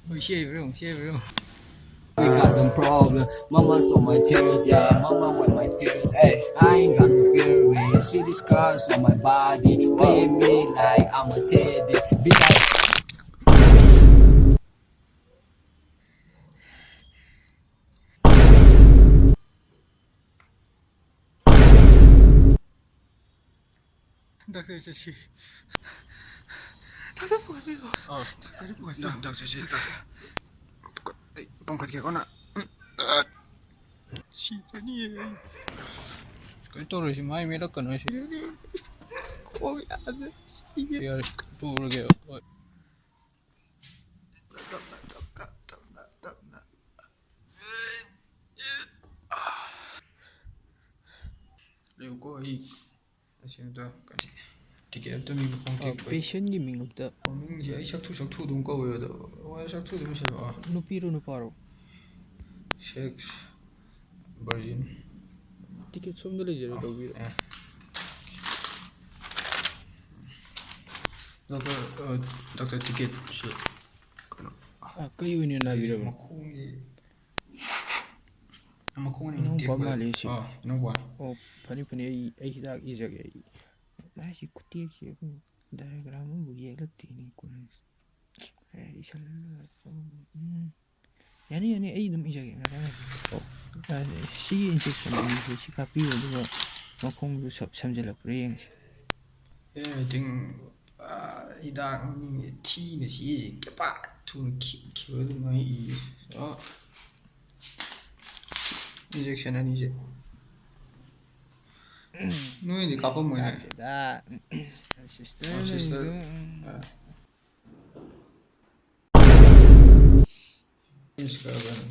We got some problem. Mama saw my tears, yeah. Mama wipe my tears. Hey, I ain't got no fear. When you see the scars on my body, playing me like I'm a teddy. Bitch, Doctor Shashi. Doctor Pugabigo. Oh. Doctor Pugabigo. Doctor Shashi. Doctor. Ay, pangkat ko na. Shirani. Kaya toro si Mai mera kana shirani. Ko yaad. Yaar, toro gaya. Leo ko ay asinta kani. Ticket amta mi mukong tek. Patient gi ming amta Mingje ay saktu dum ko yo do. Wa saktu dum se ba. nupiro nuparo Sex virgin. ticket somda lejero tawbiro Doctor ticket si kano. kayo ni nabiro Makhong Inong pamali si inong ba. o pani ay hidak ijag ay na si kutik si diagram mo yela tini kun ay isal yani ay dum ijag na si injection ni si kapiro do makong do samjala preng si I think idak ti ne si pa tu ki mai so injection ani je. No ini kapal mo na. da sister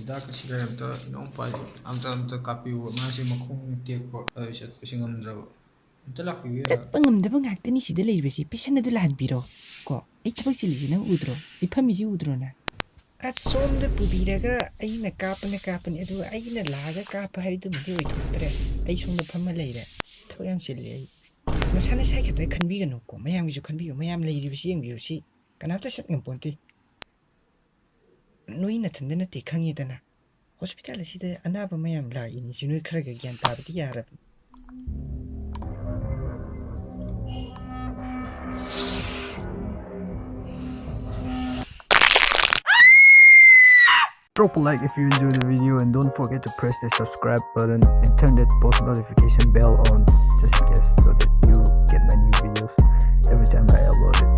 Idak sila amta inong pa amta kapi wo masih makhong tek po sat pasingam draw. Talak yu ya. ꯆꯠꯄ ꯉꯝꯗꯕ ꯉꯥꯛꯇꯅꯤ ꯁꯤꯗ ꯂꯩꯕꯁꯤ patient ꯑꯗꯨ ꯂꯥꯛꯍꯟꯕꯤꯔꯣ ꯀꯣ ꯑꯩ ꯊꯕꯛ ꯆꯤꯜꯂꯤꯁꯤ ꯅꯪ ꯎꯗ꯭ꯔꯣ ꯑꯩ ꯐꯝꯃꯤꯁꯤ ꯎꯗ꯭ꯔꯣ ꯅꯪ ꯑꯁ ꯁꯣꯝꯗ ꯄꯨꯕꯤꯔꯒ ꯑꯩꯅ ꯀꯥꯞꯄꯅꯤ ꯑꯗꯨꯒ ꯑꯩꯅ ꯂꯥꯛꯑꯒ ꯀꯥꯞꯄ ꯍꯥꯏꯕꯗꯨꯃꯗꯤ ꯑꯣꯏꯊꯣꯛꯇ꯭ꯔꯦ ꯑꯩ ꯁꯣꯝꯗ ꯐꯝꯃ ꯂꯩꯔꯦ ꯊꯕꯛ ꯌꯥꯝ ꯆꯤꯜꯂꯤ ꯑꯩ ꯅꯁꯥ ꯅꯁꯥꯒꯤ ꯈꯛꯇ ꯈꯟꯕꯤꯒꯅꯨꯀꯣ ꯃꯌꯥꯝꯒꯤꯁꯨ ꯈꯟꯕꯤꯌꯨ ꯃꯌꯥꯝ ꯂꯩꯔꯤꯕꯁꯤ ꯌꯦꯡꯕꯤꯌꯨ ꯁꯤ ꯀꯅꯥꯝꯇ ꯆꯠ ꯉꯝꯄꯣꯟꯇꯦ ꯅꯣꯏ ꯅꯊꯟꯗ ꯅꯠꯇꯦ ꯈꯪꯉꯤꯗꯅ ꯍꯣꯁꯄꯤꯇꯥꯜ ꯑꯁꯤꯗ ꯑꯅꯥꯕ ꯃꯌꯥꯝ ꯂꯥꯛꯏꯅꯤꯁꯤ ꯅꯣꯏ ꯈꯔꯒ ꯒ꯭ꯌꯥꯟ ꯇꯥꯕꯗꯤ ꯌꯥꯔꯕꯅꯤ Drop a like if you enjoyed the video and don't forget to press the subscribe button and turn that post notification bell on just in case so that you get my new videos every time I upload it.